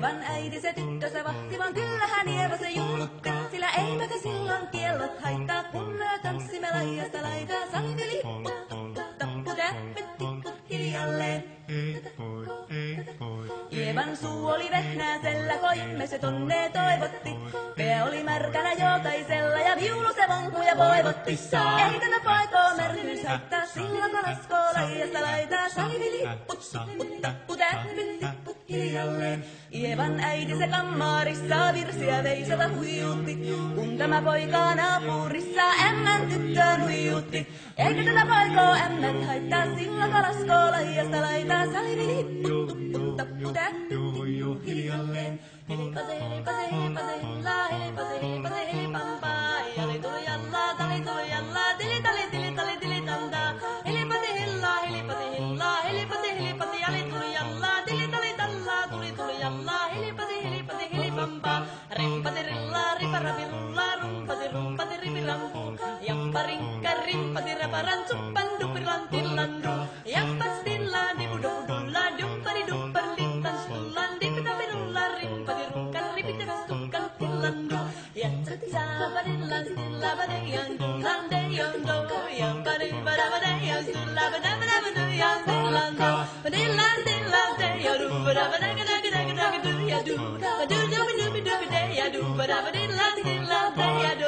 Eevan äiti se tyttönsä vahti, vaan kyllähän Eeva se jullutti. Sillä eipä se silloin kiellot haittaa, kun me tanssimme laidasta laitaan. Salmi lipput, tappu, täppet, tipput hiljalleen. Eevan suu oli vehnäisellä, koimme se tonne toivotti. Pää oli märkänä jokaisella ja viulu se vonkuja voivotti. Ei tätä paikoo märkyys haittaa, silloin kun laskoo laidasta laitaan. Salmi lipput, tappu, täppet, tipput hiljalleen. Eevan äiti se kammarissa virsiä veisata huijutti, kun tämä poika naapurissa ämmän tyttöön huijutti. Eikä tätä poikoo ämmät haittaa, silloin kun laskoo laidasta laitaan. Salmi lipput, tupput, tappu, täppet, huiju hiljalleen. Helipase, helipase, helipase, hillaa, helipase, helipase, helipampaa. Jali tuli jallaa, tali tuli jallaa, tili tali, tili tali, tili tantaa. Helipase, hillaa, helipase, hillaa, helipase, helipase, jali tuli jallaa, tili tali tallaa, tuli jallaa. Helipase, helipase, helipampaa. Rimpase, rillaa, riparapi, rullaa, rumpase, ripirampu. Jampa, rinkka, rimpasi, raparan, suppan, dupiran, tillandu. Jampas, tillaan, dipudupudullaa, duppari, duppari, littan, sullan, dipitapirullaa, rimpasi, rukkan, ripiteräs, tukkan, tillandu. Jatsati, saabadillan, stillabadejan, dullandejan, do. Jampari, badabadajan, stullabadabadabadujan, dillandu. Badillan, dillan, deyadu, badabadagadagadagadagadu, yadu. Badudubidubidubideja, badabadillan, dillan, deyadu.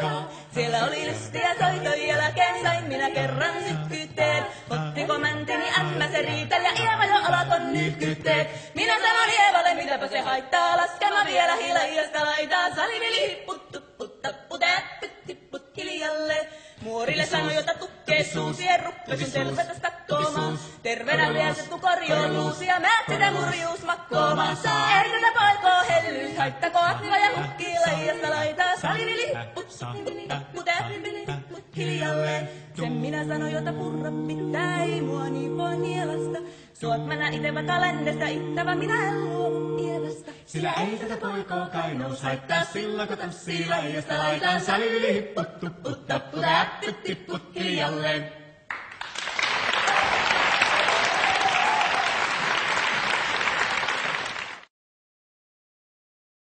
Siellä oli lystiä soitoi jälkeen, sain minä kerran sykkyyteen. Ottiko mäntini ämmä se riitel ja Eeva jo alakon nyhkytteet. Minä sanon Eevalle, mitäpä se haittaa, laskema vielä hiljasta laitaa. Salivili hipput, tupput, tappu, täppyt, tipput hiljalle. Muorille sanoi, jota tukkee suusien ruppesin selvätäs takkoomaan. Terveenä liesettu korjoon luusia, mä sitä murjuus makkoomaan. Ei tätä poikoo hellyys, haittako atva ja hukkii laidasta laitaa. Salivili hipput, tappu, täppyt, hiljalleen. Sen minä sanoin, jota purra pitää, ei mua niin voi nielasta. Suot mä nää ite vaikka lännestä, ittävä minä en luovu Eevasta. Sillä ei tätä poikoo kainous haittaa, silloin kun tanssii laidasta laitaan. Salivili hipput, tupput, tappu, täppyt, tipput hiljalleen.